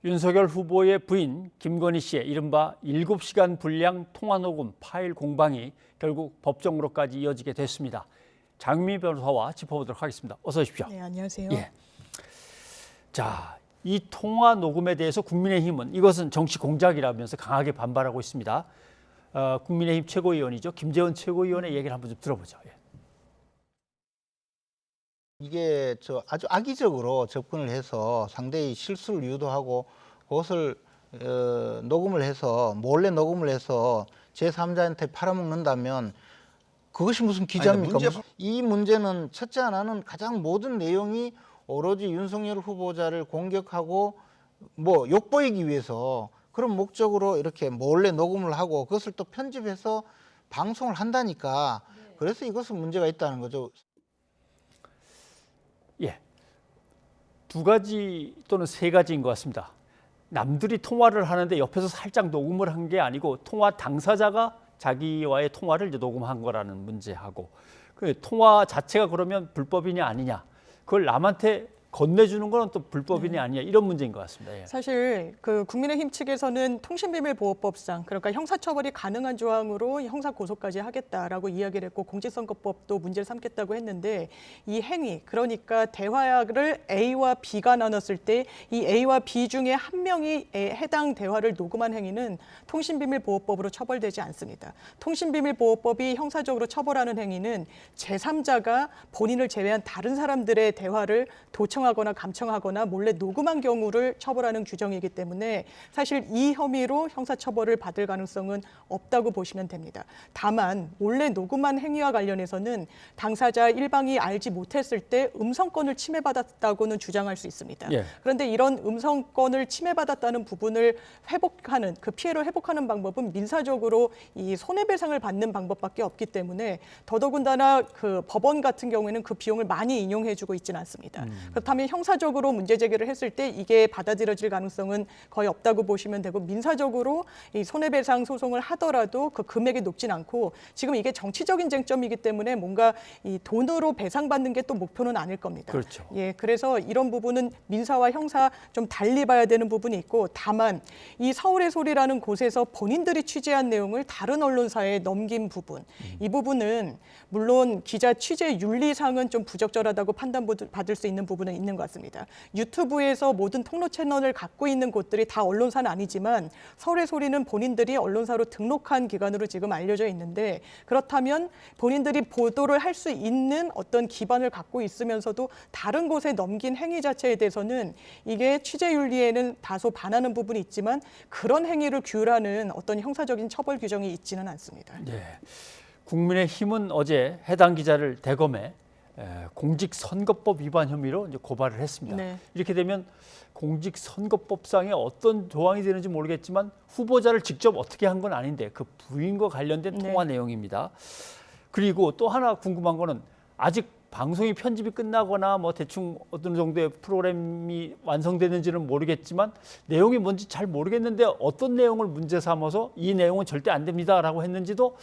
윤석열 후보의 부인 김건희 씨의 이른바 7시간 분량 통화녹음 파일 공방이 결국 법정으로까지 이어지게 됐습니다. 장미 변호사와 짚어보도록 하겠습니다. 어서 오십시오. 네, 안녕하세요. 예. 자, 이 통화 녹음에 대해서 국민의힘은 이것은 정치 공작이라면서 강하게 반발하고 있습니다. 국민의힘 최고위원이죠. 김재원 최고위원의 얘기를 한번 좀 들어보죠. 예. 이게 아주 악의적으로 접근을 해서 상대의 실수를 유도하고 그것을 녹음을 해서 몰래 녹음을 해서 제3자한테 팔아먹는다면 그것이 무슨 기자입니까? 이 문제는 첫째 하나는 가장 모든 내용이 오로지 윤석열 후보자를 공격하고 뭐 욕보이기 위해서 그런 목적으로 이렇게 몰래 녹음을 하고 그것을 또 편집해서 방송을 한다니까. 그래서 이것은 문제가 있다는 거죠. 예, 두 가지 또는 세 가지인 것 같습니다. 남들이 통화를 하는데 옆에서 살짝 녹음을 한 게 아니고 통화 당사자가 자기와의 통화를 이제 녹음한 거라는 문제하고, 그 통화 자체가 그러면 불법이냐 아니냐, 그걸 남한테 건네주는 건 또 불법이냐 아니냐, 이런 문제인 것 같습니다. 예. 사실 그 국민의힘 측에서는 통신비밀보호법상, 그러니까 형사처벌이 가능한 조항으로 형사 고소까지 하겠다라고 이야기를 했고 공직선거법도 문제를 삼겠다고 했는데, 이 행위, 그러니까 대화를 A와 B가 나눴을 때 이 A와 B 중에 한 명이 해당 대화를 녹음한 행위는 통신비밀보호법으로 처벌되지 않습니다. 통신비밀보호법이 형사적으로 처벌하는 행위는 제3자가 본인을 제외한 다른 사람들의 대화를 도청하거나 감청하거나 몰래 녹음한 경우를 처벌하는 규정이기 때문에 사실 이 혐의로 형사처벌을 받을 가능성은 없다고 보시면 됩니다. 다만 몰래 녹음한 행위와 관련해서는 당사자 일방이 알지 못했을 때 음성권을 침해받았다고는 주장할 수 있습니다. 예. 그런데 이런 음성권을 침해받았다는 부분을 회복하는, 그 피해를 회복하는 방법은 민사적으로 이 손해배상을 받는 방법밖에 없기 때문에 더더군다나 그 법원 같은 경우에는 그 비용을 많이 인용해주고 있지는 않습니다. 그렇다면 형사적으로 문제 제기를 했을 때 이게 받아들여질 가능성은 거의 없다고 보시면 되고, 민사적으로 이 손해배상 소송을 하더라도 그 금액이 높진 않고, 지금 이게 정치적인 쟁점이기 때문에 뭔가 이 돈으로 배상받는 게 또 목표는 아닐 겁니다. 그렇죠. 예, 그래서 이런 부분은 민사와 형사 좀 달리 봐야 되는 부분이 있고, 다만 이 서울의 소리라는 곳에서 본인들이 취재한 내용을 다른 언론사에 넘긴 부분, 이 부분은 물론 기자 취재 윤리상은 좀 부적절하다고 판단받을 수 있는 부분은 있는 것 같습니다. 유튜브에서 모든 통로 채널을 갖고 있는 곳들이 다 언론사는 아니지만 서울의 소리는 본인들이 언론사로 등록한 기관으로 지금 알려져 있는데, 그렇다면 본인들이 보도를 할 수 있는 어떤 기반을 갖고 있으면서도 다른 곳에 넘긴 행위 자체에 대해서는 이게 취재윤리에는 다소 반하는 부분이 있지만 그런 행위를 규율하는 어떤 형사적인 처벌 규정이 있지는 않습니다. 네. 국민의힘은 어제 해당 기자를 대검에 공직선거법 위반 혐의로 이제 고발을 했습니다. 네. 이렇게 되면 공직선거법상에 어떤 조항이 되는지 모르겠지만 후보자를 직접 어떻게 한 건 아닌데 그 부인과 관련된 통화 내용입니다. 그리고 또 하나 궁금한 거는, 아직 방송이 편집이 끝나거나 뭐 대충 어떤 정도의 프로그램이 완성되는지는 모르겠지만 내용이 뭔지 잘 모르겠는데 어떤 내용을 문제 삼아서 이 내용은 절대 안 됩니다라고 했는지도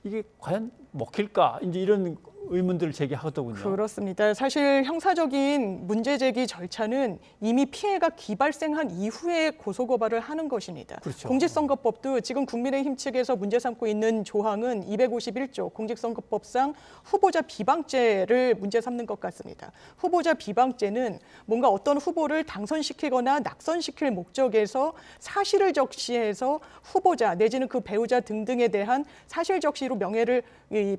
이게 과연 먹힐까, 이제 이런 의문들을 제기하더군요. 그렇습니다. 사실 형사적인 문제 제기 절차는 이미 피해가 기발생한 이후에 고소고발을 하는 것입니다. 그렇죠. 공직선거법도 지금 국민의힘 측에서 문제 삼고 있는 조항은 251조 공직선거법상 후보자 비방죄를 문제 삼는 것 같습니다. 후보자 비방죄는 뭔가 어떤 후보를 당선시키거나 낙선시킬 목적에서 사실을 적시해서 후보자 내지는 그 배우자 등등에 대한 사실 적시로 명예를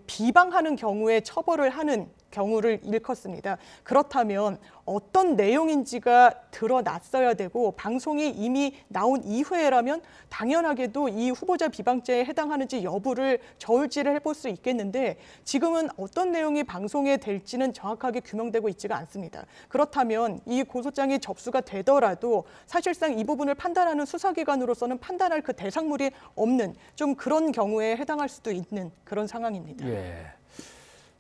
비방하는 경우에 처벌을 하는 경우를 일컫습니다. 그렇다면 어떤 내용인지가 드러났어야 되고 방송이 이미 나온 이후에라면 당연하게도 이 후보자 비방죄에 해당하는지 여부를 저울질을 해볼 수 있겠는데, 지금은 어떤 내용이 방송에 될지는 정확하게 규명되고 있지가 않습니다. 그렇다면 이 고소장이 접수가 되더라도 사실상 이 부분을 판단하는 수사기관으로서는 판단할 그 대상물이 없는 좀 그런 경우에 해당할 수도 있는 그런 상황입니다. 예.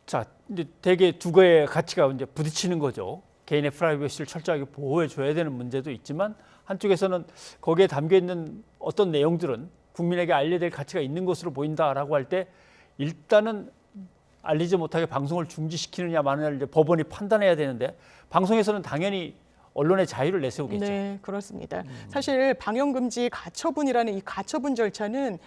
자, 이제 대개 두 개의 가치가 이제 부딪히는 거죠. 개인의 프라이버시를 철저하게 보호해 줘야 되는 문제도 있지만, 한쪽에서는 거기에 담겨 있는 어떤 내용들은 국민에게 알려야 될 가치가 있는 것으로 보인다라고 할 때 일단은 알리지 못하게 방송을 중지시키느냐 마느냐를 이제 법원이 판단해야 되는데, 방송에서는 당연히 언론의 자유를 내세우겠죠. 네, 그렇습니다. 사실 방영금지 가처분이라는 이 가처분 절차는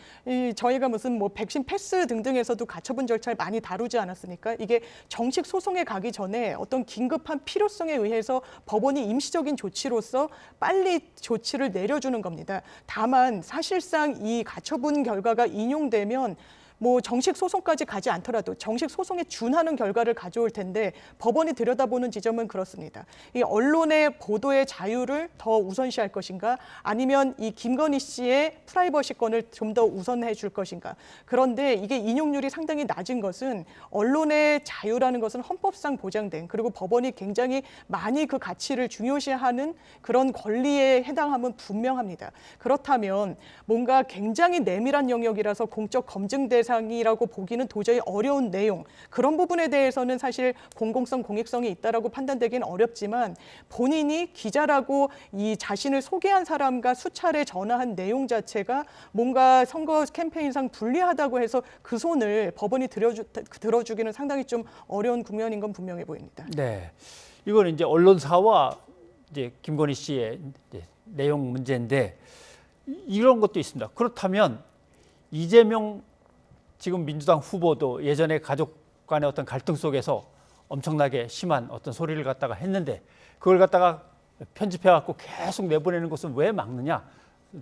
저희가 무슨 뭐 백신 패스 등등에서도 가처분 절차를 많이 다루지 않았습니까? 이게 정식 소송에 가기 전에 어떤 긴급한 필요성에 의해서 법원이 임시적인 조치로서 빨리 조치를 내려주는 겁니다. 다만 사실상 이 가처분 결과가 인용되면 뭐 정식 소송까지 가지 않더라도 정식 소송에 준하는 결과를 가져올 텐데 법원이 들여다보는 지점은 그렇습니다. 이 언론의 보도의 자유를 더 우선시할 것인가 아니면 이 김건희 씨의 프라이버시권을 좀 더 우선해 줄 것인가. 그런데 이게 인용률이 상당히 낮은 것은 언론의 자유라는 것은 헌법상 보장된 그리고 법원이 굉장히 많이 그 가치를 중요시하는 그런 권리에 해당함은 분명합니다. 그렇다면 뭔가 굉장히 내밀한 영역이라서 공적 검증 대상이라고 보기는 도저히 어려운 내용 그런 부분에 대해서는 사실 공공성, 공익성이 있다라고 판단되기는 어렵지만 본인이 기자라고 이 자신을 소개한 사람과 수차례 전화한 내용 자체가 뭔가 선거 캠페인상 불리하다고 해서 그 손을 법원이 들어주기는 상당히 좀 어려운 국면인 건 분명해 보입니다. 네, 이거는 이제 언론사와 이제 김건희 씨의 이제 내용 문제인데 이런 것도 있습니다. 그렇다면 이재명 지금 민주당 후보도 예전에 가족 간의 어떤 갈등 속에서 엄청나게 심한 어떤 소리를 갖다가 했는데 그걸 갖다가 편집해 갖고 계속 내보내는 것은 왜 막느냐?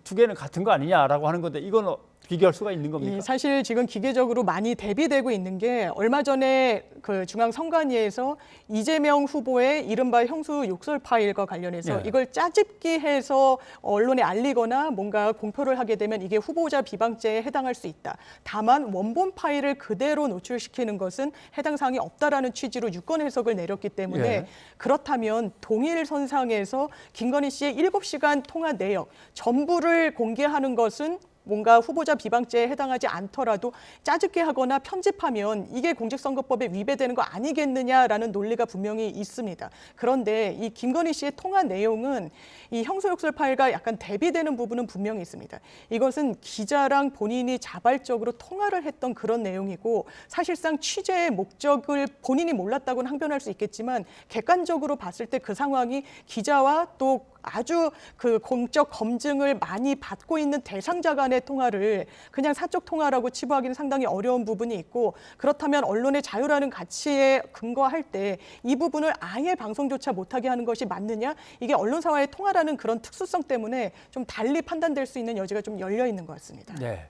두 개는 같은 거 아니냐라고 하는 건데 이건 비교할 수가 있는 겁니까? 사실 지금 기계적으로 많이 대비되고 있는 게 얼마 전에 그 중앙선관위에서 이재명 후보의 이른바 형수 욕설 파일과 관련해서 이걸 짜집기해서 언론에 알리거나 뭔가 공표를 하게 되면 이게 후보자 비방죄에 해당할 수 있다. 다만 원본 파일을 그대로 노출시키는 것은 해당 사항이 없다라는 취지로 유권 해석을 내렸기 때문에 그렇다면 동일 선상에서 김건희 씨의 7시간 통화 내역 전부를 공개하는 것은 뭔가 후보자 비방죄에 해당하지 않더라도 짜집게 하거나 편집하면 이게 공직선거법에 위배되는 거 아니겠느냐라는 논리가 분명히 있습니다. 그런데 이 김건희 씨의 통화 내용은 이 형소욕설 파일과 약간 대비되는 부분은 분명히 있습니다. 이것은 기자랑 본인이 자발적으로 통화를 했던 그런 내용이고 사실상 취재의 목적을 본인이 몰랐다고는 항변할 수 있겠지만 객관적으로 봤을 때 그 상황이 기자와 또 아주 그 공적 검증을 많이 받고 있는 대상자 간의 통화를 그냥 사적 통화라고 치부하기는 상당히 어려운 부분이 있고 그렇다면 언론의 자유라는 가치에 근거할 때 이 부분을 아예 방송조차 못하게 하는 것이 맞느냐? 이게 언론사와의 통화라는 그런 특수성 때문에 좀 달리 판단될 수 있는 여지가 좀 열려 있는 것 같습니다. 네,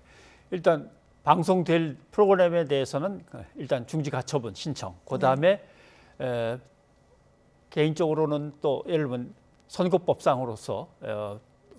일단 방송될 프로그램에 대해서는 일단 중지 가처분 신청. 그다음에 개인적으로는 또 예를 들면 선거법상으로서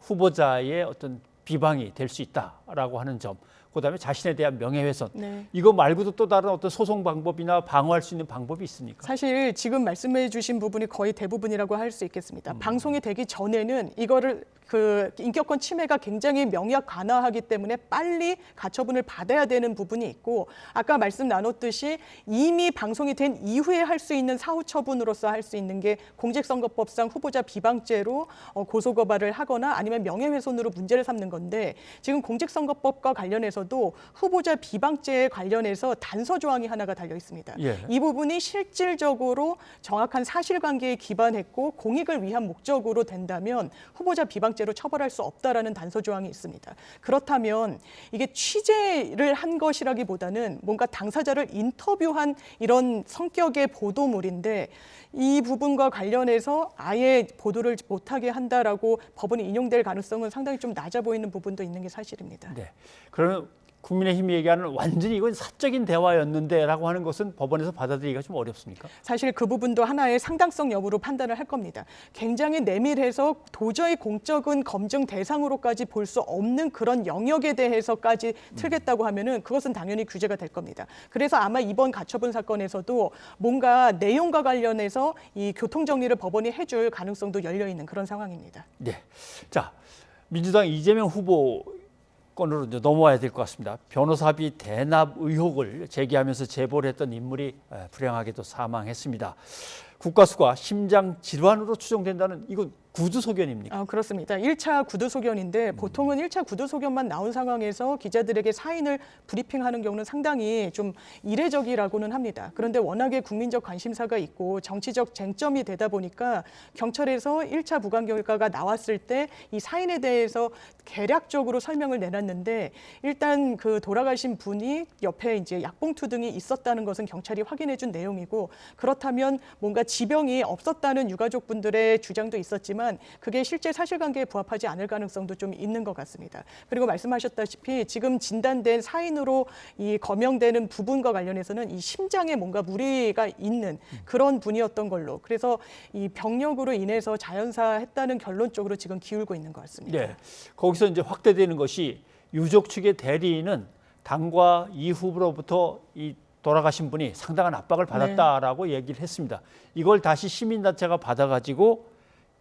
후보자의 어떤 비방이 될 수 있다라고 하는 점, 그다음에 자신에 대한 명예훼손, 이거 말고도 또 다른 어떤 소송 방법이나 방어할 수 있는 방법이 있습니까? 사실 지금 말씀해 주신 부분이 거의 대부분이라고 할 수 있겠습니다. 방송이 되기 전에는 이거를 그 인격권 침해가 굉장히 명약 관화하기 때문에 빨리 가처분을 받아야 되는 부분이 있고 아까 말씀 나눴듯이 이미 방송이 된 이후에 할 수 있는 사후 처분으로서 할 수 있는 게 공직선거법상 후보자 비방죄로 고소고발을 하거나 아니면 명예훼손으로 문제를 삼는 건데 지금 공직선거법과 관련해서도 후보자 비방죄에 관련해서 단서 조항이 하나가 달려 있습니다. 이 부분이 실질적으로 정확한 사실관계에 기반했고 공익을 위한 목적으로 된다면 후보자 비방죄로 처벌할 수 없다라는 단서 조항이 있습니다. 그렇다면 이게 취재를 한 것이라기보다는 뭔가 당사자를 인터뷰한 이런 성격의 보도물인데 이 부분과 관련해서 아예 보도를 못하게 한다라고 법원이 인용될 가능성은 상당히 좀 낮아 보이는 부분도 있는 게 사실입니다. 네. 그러면 국민의힘이 얘기하는 완전히 이건 사적인 대화였는데라고 하는 것은 법원에서 받아들이기가 좀 어렵습니까? 사실 그 부분도 하나의 상당성 여부로 판단을 할 겁니다. 굉장히 내밀해서 도저히 공적인 검증 대상으로까지 볼 수 없는 그런 영역에 대해서까지 틀겠다고 하면은 그것은 당연히 규제가 될 겁니다. 그래서 아마 이번 가처분 사건에서도 뭔가 내용과 관련해서 이 교통 정리를 법원이 해줄 가능성도 열려 있는 그런 상황입니다. 네. 자, 민주당 이재명 후보 건으로 이제 넘어와야 될 것 같습니다. 변호사비 대납 의혹을 제기하면서 제보를 했던 인물이 불행하게도 사망했습니다. 국가수가 심장 질환으로 추정된다는 이건 구두소견입니까? 그렇습니다. 1차 구두소견인데 보통은 1차 구두소견만 나온 상황에서 기자들에게 사인을 브리핑하는 경우는 상당히 좀 이례적이라고는 합니다. 그런데 워낙에 국민적 관심사가 있고 정치적 쟁점이 되다 보니까 경찰에서 1차 부관 결과가 나왔을 때 이 사인에 대해서 개략적으로 설명을 내놨는데 일단 그 돌아가신 분이 옆에 이제 약봉투 등이 있었다는 것은 경찰이 확인해 준 내용이고 그렇다면 뭔가 지병이 없었다는 유가족분들의 주장도 있었지만 그게 실제 사실관계에 부합하지 않을 가능성도 좀 있는 것 같습니다. 그리고 말씀하셨다시피 지금 진단된 사인으로 이 거명되는 부분과 관련해서는 이 심장에 뭔가 무리가 있는 그런 분이었던 걸로 그래서 이 병력으로 인해서 자연사했다는 결론 쪽으로 지금 기울고 있는 것 같습니다. 네, 거기서 이제 확대되는 것이 유족 측의 대리인은 당과 이 후보로부터 이 돌아가신 분이 상당한 압박을 받았다라고 얘기를 했습니다. 이걸 다시 시민단체가 받아가지고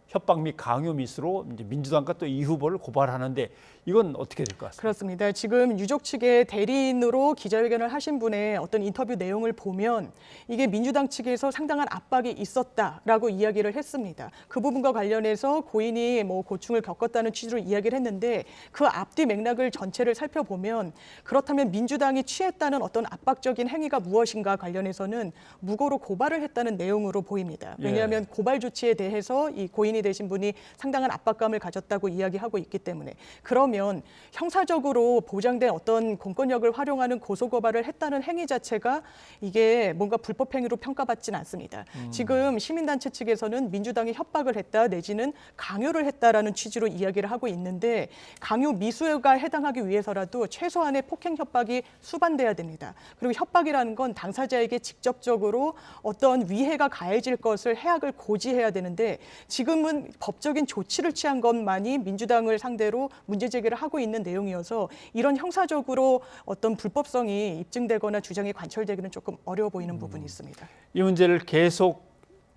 협박 및 강요 미수로 이제 민주당과 또 이 후보를 고발하는데 이건 어떻게 될 것 같습니까? 그렇습니다. 지금 유족 측의 대리인으로 기자회견을 하신 분의 어떤 인터뷰 내용을 보면 이게 민주당 측에서 상당한 압박이 있었다라고 이야기를 했습니다. 그 부분과 관련해서 고인이 뭐 고충을 겪었다는 취지로 이야기를 했는데 그 앞뒤 맥락을 전체를 살펴보면 그렇다면 민주당이 취했다는 어떤 압박적인 행위가 무엇인가 관련해서는 무고로 고발을 했다는 내용으로 보입니다. 왜냐하면 고발 조치에 대해서 이 고인이 되신 분이 상당한 압박감을 가졌다고 이야기하고 있기 때문에 그러면 형사적으로 보장된 어떤 공권력을 활용하는 고소고발을 했다는 행위 자체가 이게 뭔가 불법 행위로 평가받지는 않습니다. 지금 시민단체 측에서는 민주당이 협박을 했다 내지는 강요를 했다라는 취지로 이야기를 하고 있는데 강요 미수가 해당하기 위해서라도 최소한의 폭행 협박이 수반돼야 됩니다. 그리고 협박이라는 건 당사자에게 직접적으로 어떤 위해가 가해질 것을 해악을 고지해야 되는데 지금은 법적인 조치를 취한 것만이 민주당을 상대로 문제 제기를 하고 있는 내용이어서 이런 형사적으로 어떤 불법성이 입증되거나 주장이 관철되기는 조금 어려워 보이는 부분이 있습니다. 이 문제를 계속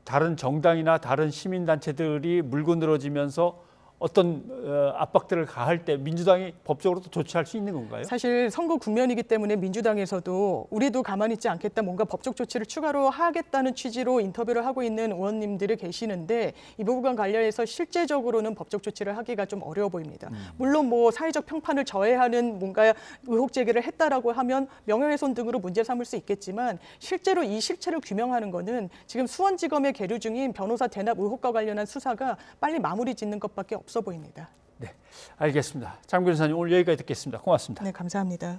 다른 정당이나 다른 시민단체들이 물고 늘어지면서 어떤 압박들을 가할 때 민주당이 법적으로도 조치할 수 있는 건가요? 사실 선거 국면이기 때문에 민주당에서도 우리도 가만히 있지 않겠다 뭔가 법적 조치를 추가로 하겠다는 취지로 인터뷰를 하고 있는 의원님들이 계시는데 이 부분과 관련해서 실제적으로는 법적 조치를 하기가 좀 어려워 보입니다. 물론 뭐 사회적 평판을 저해하는 뭔가 의혹 제기를 했다라고 하면 명예훼손 등으로 문제 삼을 수 있겠지만 실제로 이 실체를 규명하는 거는 지금 수원지검에 계류 중인 변호사 대납 의혹과 관련한 수사가 빨리 마무리 짓는 것밖에 없어 보입니다. 네, 알겠습니다. 장 변호사님 오늘 여기까지 듣겠습니다. 고맙습니다. 네, 감사합니다.